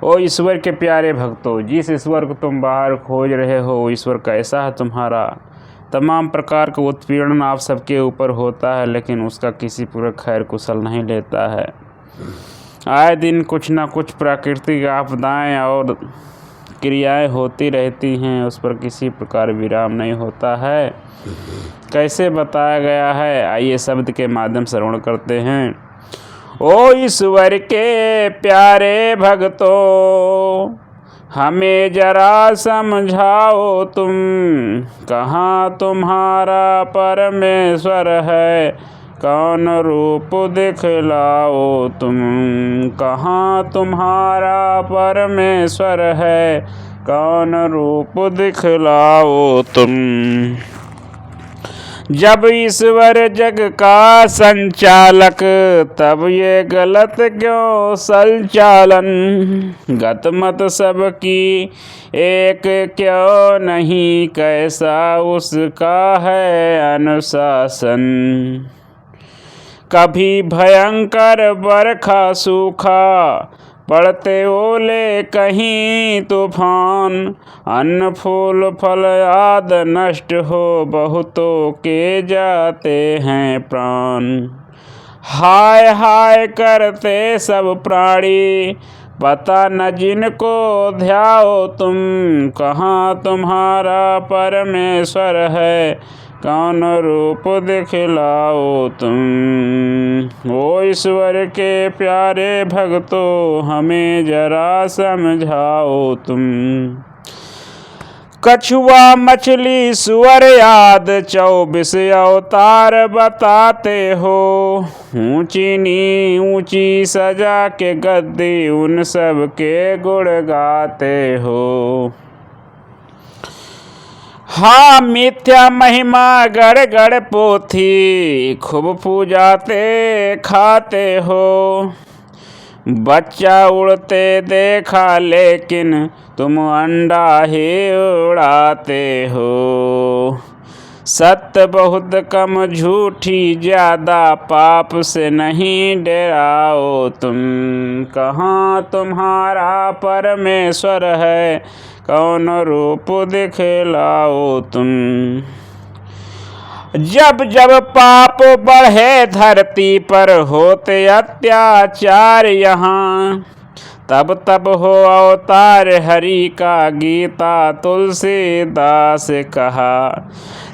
ओ ईश्वर के प्यारे भक्तों, जिस ईश्वर को तुम बाहर खोज रहे हो वो ईश्वर कैसा है तुम्हारा। तमाम प्रकार का उत्पीड़न आप सबके ऊपर होता है, लेकिन उसका किसी पूरा खैर कुशल नहीं लेता है। आए दिन कुछ न कुछ प्राकृतिक आपदाएं और क्रियाएं होती रहती हैं, उस पर किसी प्रकार विराम नहीं होता है। कैसे बताया गया है, आइए शब्द के माध्यम से श्रवण करते हैं। ओ ईश्वर के प्यारे भक्तों, हमें जरा समझाओ तुम, कहाँ तुम्हारा परमेश्वर है, कौन रूप दिखलाओ तुम, कहाँ तुम्हारा परमेश्वर है, कौन रूप दिखलाओ तुम। जब ईश्वर जग का संचालक, तब ये गलत क्यों संचालन, गत मत सबकी एक क्यों नहीं, कैसा उसका है अनुशासन। कभी भयंकर बरखा सूखा, पड़ते ओले कहीं तूफान, अन्न फूल फल आदि नष्ट हो, बहुतों के जाते हैं प्राण। हाय हाय करते सब प्राणी, पता न जिनको ध्याओ तुम, कहाँ तुम्हारा परमेश्वर है, कौन रूप दिखलाओ तुम। ओ ईश्वर के प्यारे भक्तों, हमें जरा समझाओ तुम। कछुआ मछली सुअर याद 24 अवतार बताते हो, ऊंची नी ऊंची सजा के गद्दी उन सब के गुण गाते हो। हाँ मिथ्या महिमा गड़ गड़ पोथी, खूब पूजाते खाते हो। बच्चा उड़ते देखा लेकिन तुम अंडा ही उड़ाते हो। सत्य बहुत कम झूठी ज्यादा, पाप से नहीं डराओ तुम, कहाँ तुम्हारा परमेश्वर है, कौन रूप दिखलाओ तुम। जब जब पाप बढ़े धरती पर, होते अत्याचार यहाँ, तब तब हो अवतार हरि का, गीता तुलसीदास कहा।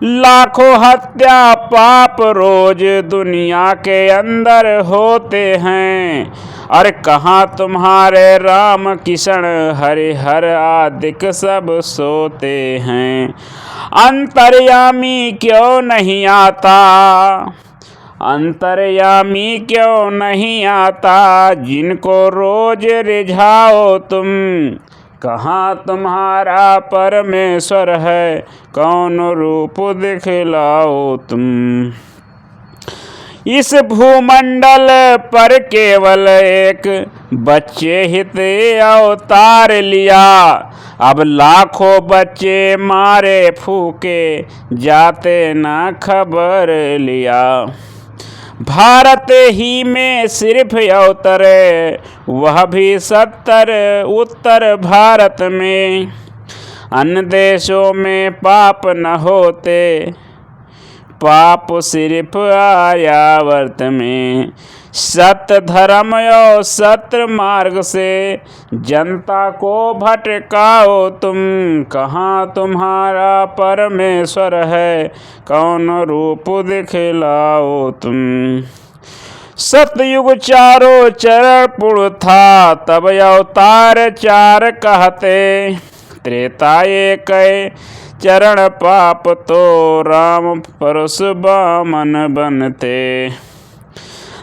लाखों हत्या पाप रोज दुनिया के अंदर होते हैं, और कहाँ तुम्हारे राम किशन हरि हर आदिक सब सोते हैं। अंतर्यामी क्यों नहीं आता, अंतर्यामी क्यों नहीं आता, जिनको रोज रिझाओ तुम, कहाँ तुम्हारा परमेश्वर है, कौन रूप दिखलाओ तुम। इस भूमंडल पर केवल एक बच्चे हित अवतार लिया, अब लाखों बच्चे मारे फूके जाते ना खबर लिया। भारत ही में सिर्फ अवतरे, वह भी 70 उत्तर भारत में, अन्य देशों में पाप न होते, पाप सिर्फ आर्यावर्त में। सत्य धर्म और सत्य मार्ग से जनता को भटकाओ तुम, कहाँ तुम्हारा परमेश्वर है, कौन रूप दिखलाओ तुम। सतयुग चारों चरण पूर्ण था, तब अवतार 4 कहते, त्रेता एक चरण पाप तो, राम परशु बामन बनते।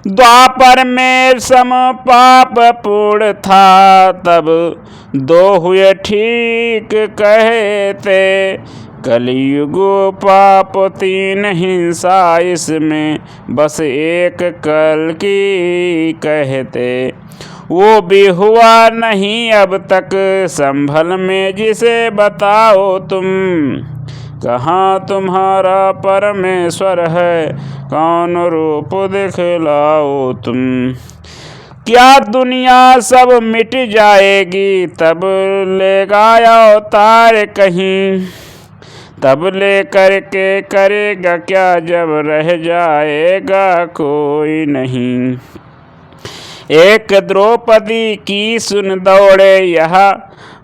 द्वापर में सम पाप पूर्ण था, तब 2 हुए ठीक कहते, कलयुग पाप 3 हिंसा, इसमें बस एक कल की कहते। वो भी हुआ नहीं अब तक संभल में, जिसे बताओ तुम, कहाँ तुम्हारा परमेश्वर है, कौन रूप दिखलाओ तुम। क्या दुनिया सब मिट जाएगी, तब लेगा अवतार कहीं, तब ले करके करेगा क्या, जब रह जाएगा कोई नहीं। एक द्रौपदी की सुन दौड़े यह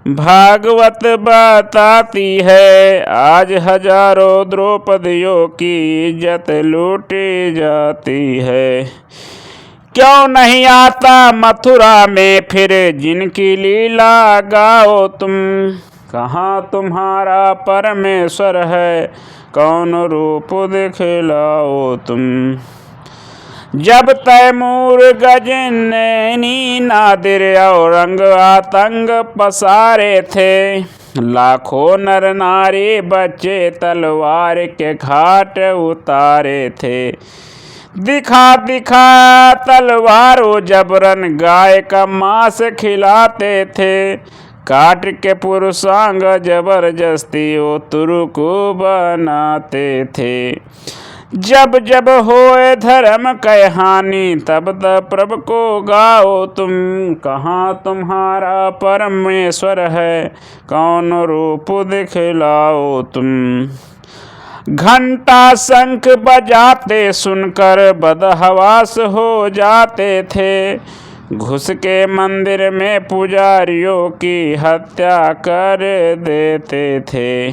भागवत बताती है, आज हजारों द्रौपदियों की इज्जत लूटी जाती है। क्यों नहीं आता मथुरा में फिर जिनकी लीला गाओ तुम, कहाँ तुम्हारा परमेश्वर है, कौन रूप दिखलाओ तुम। जब तैमूर गजनैनी नादिर औरंग आतंक पसारे थे, लाखों नर नारी बच्चे तलवार के घाट उतारे थे। दिखा दिखा तलवारों जबरन गाय का मांस खिलाते थे, काट के पुरुषांग जबरदस्ती वो तुर्क बनाते थे। जब जब होए धर्म कहानी, तब तब प्रभु को गाओ तुम, कहाँ तुम्हारा परमेश्वर है, कौन रूप दिखलाओ तुम। घंटा शंख बजाते सुनकर बदहवास हो जाते थे, घुस के मंदिर में पुजारियों की हत्या कर देते थे।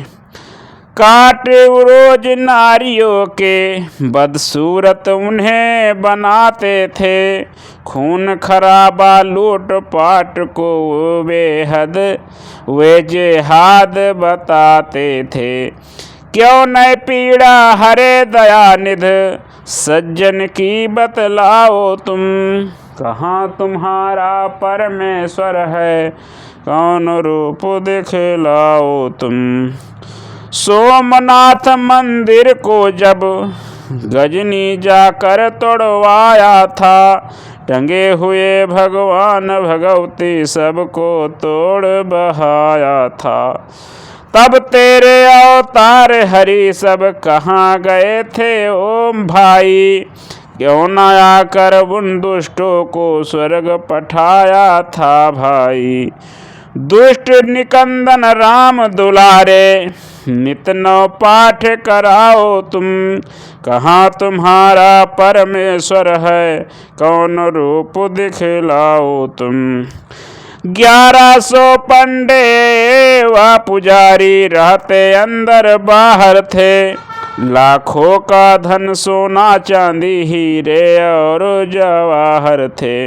काट रोज नारियों के बदसूरत उन्हें बनाते थे, खून खराबा लूट पाट को बेहद वे जिहाद बताते थे। क्यों न पीड़ा हरे दयानिध सज्जन की बतलाओ तुम, कहाँ तुम्हारा परमेश्वर है, कौन रूप दिखलाओ तुम। सोमनाथ मंदिर को जब गजनी जाकर तोड़वाया था, टंगे हुए भगवान भगवती सबको तोड़ बहाया था। तब तेरे अवतार हरि सब कहाँ गए थे ओम भाई, क्यों न आकर उन दुष्टों को स्वर्ग पठाया था भाई। दुष्ट निकंदन राम दुलारे नित नौ पाठ कराओ तुम, कहाँ तुम्हारा परमेश्वर है, कौन रूप दिखलाओ तुम। 1100 पंडे व पुजारी रहते अंदर बाहर थे, लाखों का धन सोना चांदी हीरे और जवाहर थे।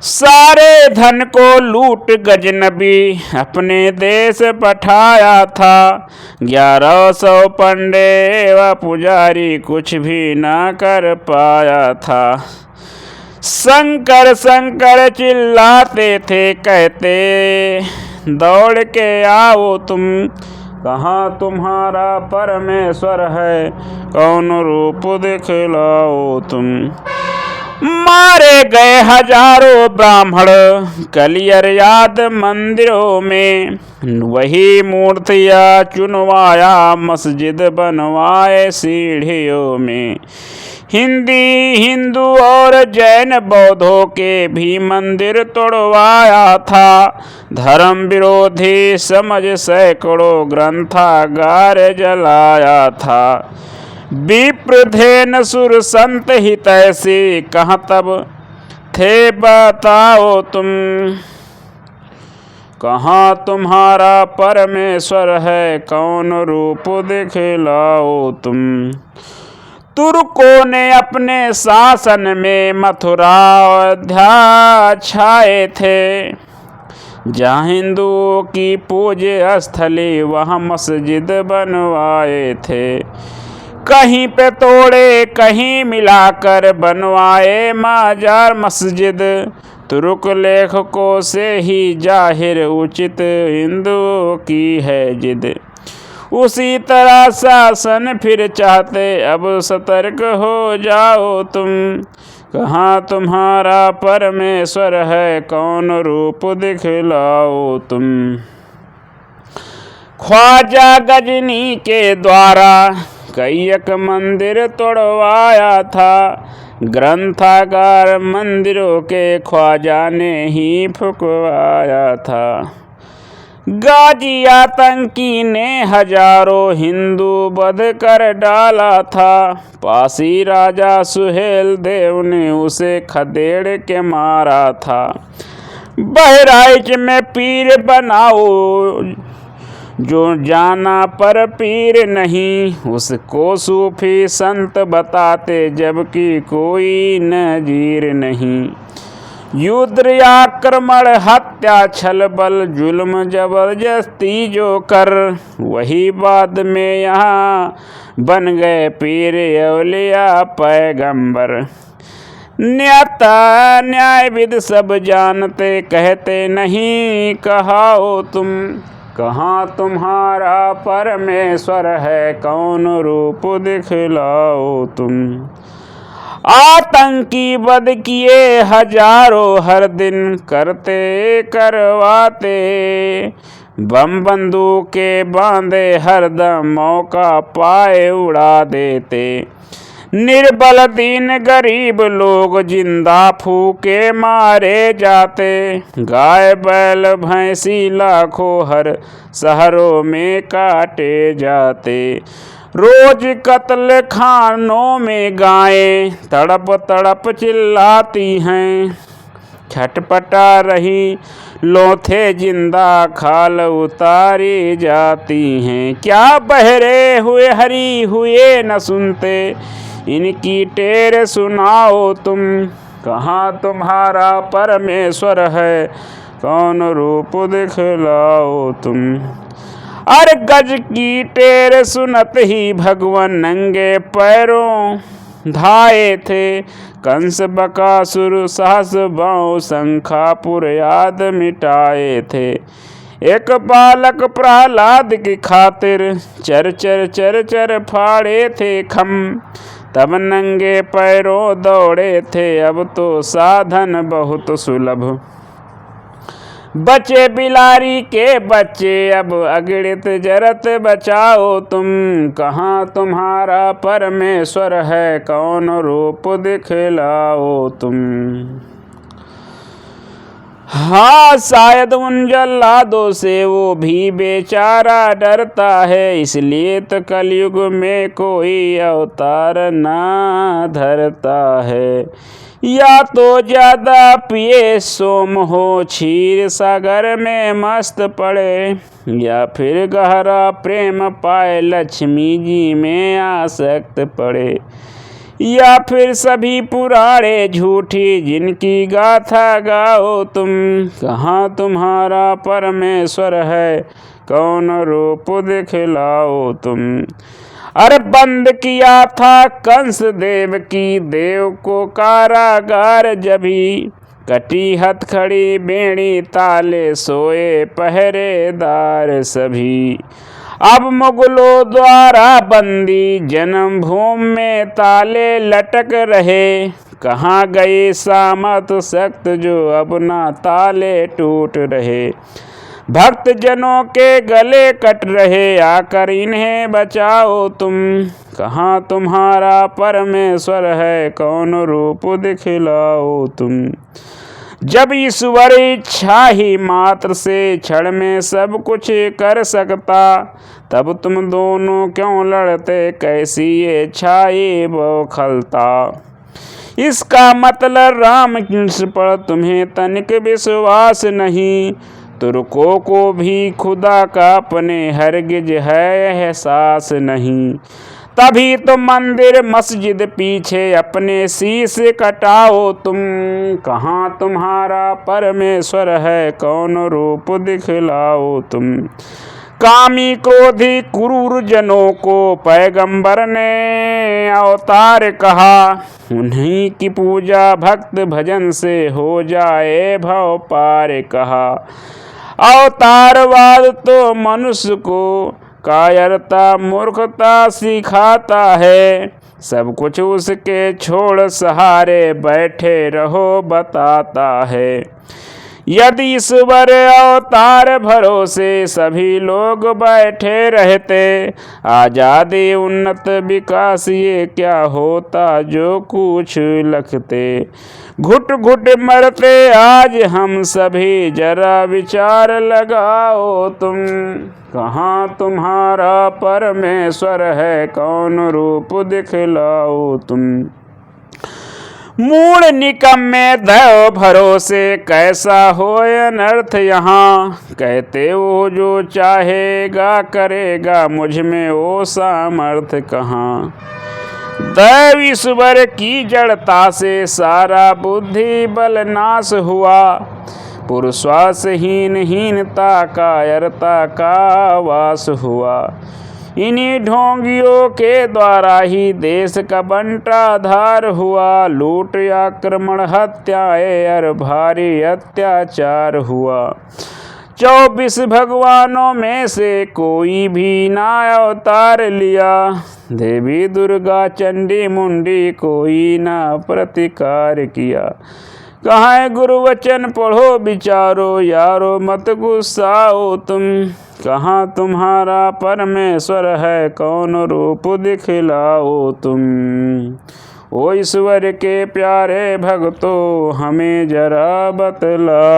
सारे धन को लूट गजनबी अपने देश पठाया था, 1100 पंडे व पुजारी कुछ भी ना कर पाया था। शंकर शंकर चिल्लाते थे कहते दौड़ के आओ तुम, कहाँ तुम्हारा परमेश्वर है, कौन रूप दिखलाओ तुम। मारे गए हजारों ब्राह्मण कलियर याद मंदिरों में, वही मूर्तियाँ चुनवाया मस्जिद बनवाए सीढ़ियों में। हिंदू और जैन बौद्धों के भी मंदिर तोड़वाया था, धर्म विरोधी समझ सैकड़ों ग्रंथागार जलाया था। विप्रधेन सुर संत हितैषी कहाँ तब थे बताओ तुम, कहाँ तुम्हारा परमेश्वर है, कौन रूप दिखलाओ तुम। तुर्कों ने अपने शासन में मथुरा अयोध्या छाए थे, जहाँ हिंदुओं की पूज्य स्थली वहाँ मस्जिद बनवाए थे। कहीं पे तोड़े कहीं मिलाकर बनवाए मजार मस्जिद, तुर्क लेखकों से ही जाहिर उचित हिंदुओं की है जिद। उसी तरह शासन फिर चाहते अब सतर्क हो जाओ तुम, कहाँ तुम्हारा परमेश्वर है, कौन रूप दिखलाओ तुम। ख्वाजा गजनी के द्वारा कई एक मंदिर तोड़वाया था, ग्रंथागार मंदिरों के ख्वाजा ने ही फुकवाया था। गाजी आतंकी ने हजारों हिंदू वध कर डाला था। पासी राजा सुहेल देव ने उसे खदेड़ के मारा था। बहराइच में पीर बनाओ जो जाना पर पीर नहीं, उसको सूफी संत बताते जबकि कोई नजीर नहीं। युद्ध आक्रमण हत्या छल बल जुल्म जबरदस्ती जो कर, वही बाद में यहाँ बन गए पीर औलिया पैगंबर। न्याता न्यायविद सब जानते कहते नहीं कहाओ तुम, कहाँ तुम्हारा परमेश्वर है कौन रूप दिखलाओ तुम। आतंकी वध किए हजारों हर दिन करते करवाते, बम बंदूके बांधे हरदम मौका पाए उड़ा देते। निर्बल दीन गरीब लोग जिंदा फूके मारे जाते, गाय बैल भैंसी लाखों हर शहरों में काटे जाते। रोज कत्ल खानों में गायें तड़प तड़प चिल्लाती हैं, छटपटा रही लोथे जिंदा खाल उतारी जाती हैं। क्या बहरे हुए हरी हुए न सुनते, इनकी टेर सुनाओ तुम, कहाँ तुम्हारा परमेश्वर है कौन रूप दिखलाओ तुम। अरे गज की टेर सुनत ही भगवान नंगे पैरों धाये थे। कंस बकासुर सहस बाँव शंखापुर याद मिटाए थे। एक बालक प्रहलाद की खातिर चर चर चर चर फाड़े थे खम, तब नंगे पैरों दौड़े थे अब तो साधन बहुत सुलभ। बचे बिलारी के बच्चे अब अगणित जरत बचाओ तुम, कहाँ तुम्हारा परमेश्वर है कौन रूप दिखलाओ तुम। हाँ शायद उन जल्लादों से वो भी बेचारा डरता है, इसलिए तो कलयुग में कोई अवतार ना धरता है। या तो ज्यादा पिए सोम हो क्षीर सागर में मस्त पड़े, या फिर गहरा प्रेम पाए लक्ष्मी जी में आसक्त पड़े, या फिर सभी पुराणे झूठी जिनकी गाथा गाओ तुम, कहाँ तुम्हारा परमेश्वर है कौन रूप दिखलाओ तुम। अरे बंद किया था कंस देव की देव को कारागार जभी, कटी हथकड़ी बेड़ी ताले सोए पहरेदार सभी। अब मुगलों द्वारा बंदी जन्मभूमि में ताले लटक रहे, कहाँ गए सामत सख्त जो अब ना ताले टूट रहे। भक्त जनों के गले कट रहे आकर इन्हें बचाओ तुम, कहाँ तुम्हारा परमेश्वर है कौन रूप दिखलाओ तुम। जब ईश्वर इच्छा ही मात्र से क्षण में सब कुछ कर सकता, तब तुम दोनों क्यों लड़ते कैसी ये छाई बौखलता। इसका मतलब राम कृष्ण पर तुम्हें तनिक विश्वास नहीं, तुर्कों को भी खुदा का अपने हरगिज है एहसास नहीं। तभी तो मंदिर मस्जिद पीछे अपने शीश कटाओ तुम, कहाँ तुम्हारा परमेश्वर है कौन रूप दिखलाओ तुम। कामी क्रोधी क्रूर जनों को पैगंबर ने अवतार कहा, उन्हीं की पूजा भक्त भजन से हो जाए भव पार कहा। अवतारवाद तो मनुष्य को कायरता मूर्खता सिखाता है, सब कुछ उसके छोड़ सहारे बैठे रहो बताता है। यदि ईश्वर अवतार भरोसे सभी लोग बैठे रहते, आजादी उन्नत विकास ये क्या होता जो कुछ लखते। घुट घुट मरते आज हम सभी, जरा विचार लगाओ तुम। कहाँ तुम्हारा परमेश्वर है, कौन रूप दिखलाओ तुम। मूढ़ निकम्मे दैव भरोसे, कैसा हो अनर्थ यहाँ। कहते वो जो चाहेगा करेगा, मुझ में वो सामर्थ कहाँ। दैव ईश्वर की जड़ता से सारा बुद्धि बल नाश हुआ। पुरुषवासहीन हीनता कायरता का वास हुआ। इन्हीं ढोंगियों के द्वारा ही देश का बंटाधार हुआ। लूट आक्रमण हत्याएं और भारी अत्याचार हुआ। 24 भगवानों में से कोई भी ना अवतार लिया। देवी दुर्गा चंडी मुंडी कोई ना प्रतिकार किया। कहाँ है गुरु वचन पढ़ो विचारो, यारो मत गुस्साओ तुम। कहाँ तुम्हारा परमेश्वर है, कौन रूप दिखलाओ तुम। ओ ईश्वर के प्यारे भक्तों, हमें जरा बतलाओ।